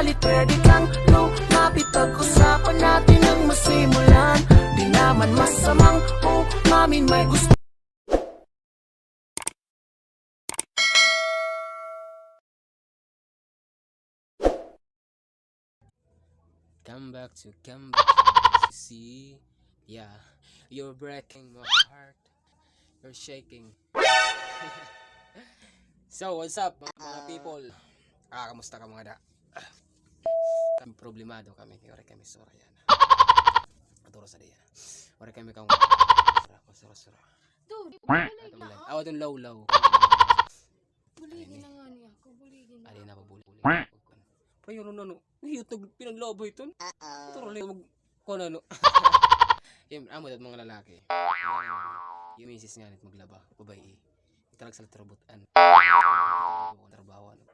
Subalit pwede kang lumapit, pag-usapan natin ang masimulan. Di naman masamang umamin, may gusto. Come back to see. Yeah, you're breaking my heart. You're shaking. So, what's up mga people? Kamusta ka mga da? Kami problemado kami. Ore kami sura yan. Aturo sa diyan. Ore kami kang sura. Dude, bulay na ako. Awa dun law. Buligin na nga niya ako. Buligin na. Ali na pa buli. Payo no. Hiyutog pinaglobo ito. Aturo lang mag kono no. Yung amo dat mga lalaki. Yung misis nga nit maglaba, babae. Italag sa trabutan. Trabaho ano.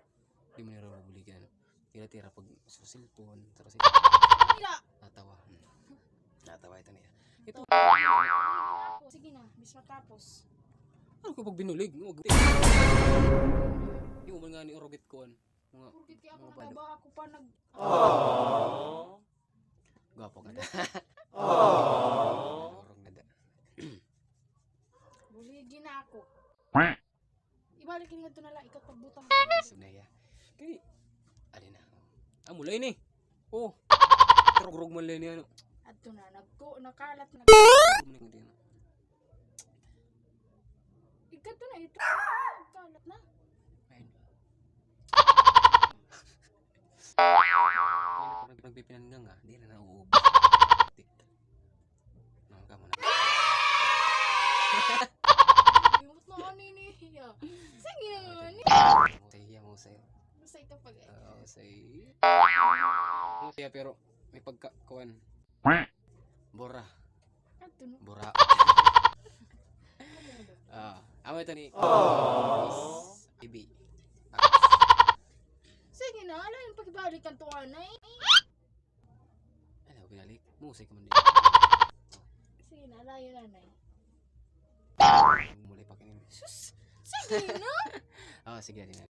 Di mo nira buligan. Tira-tira pag sa cellphone, terus Mira! natawa. Natawa ito niya. Ito. Sige na, bis matapos. Ano ko pag binulig? Yung man nga ni Orogit ko an. Mga Kurkit kaya ako nagaba ako pa nag... gwapo ka da. Orog na da. Buligin na ako. Ibalik nga ito na lang, ikaw pagbutang. Sunaya. Kaya, alin na. Mulay ni. Oh. Rog-rog man lang niya ano. At ito na, nakalat na. Ikaw ito na, ito. Nagkalat na. Nagpipinanggang nga, di na nauubos. Nangka mo na. Imot na ako ninihiya. Sige na nga ni. Musay. Basta ito pag eh. Musay pero may pagkakuan. Bora. At ito na. Bora. Amo ito ni Ibi. Sige na, alam yung pag-ibalik ang tuwa na eh. Ano, binalik? Musay ka man din. Sige na, alayo na na eh. Muli pa kinin. Sus! Sige na! Sige din.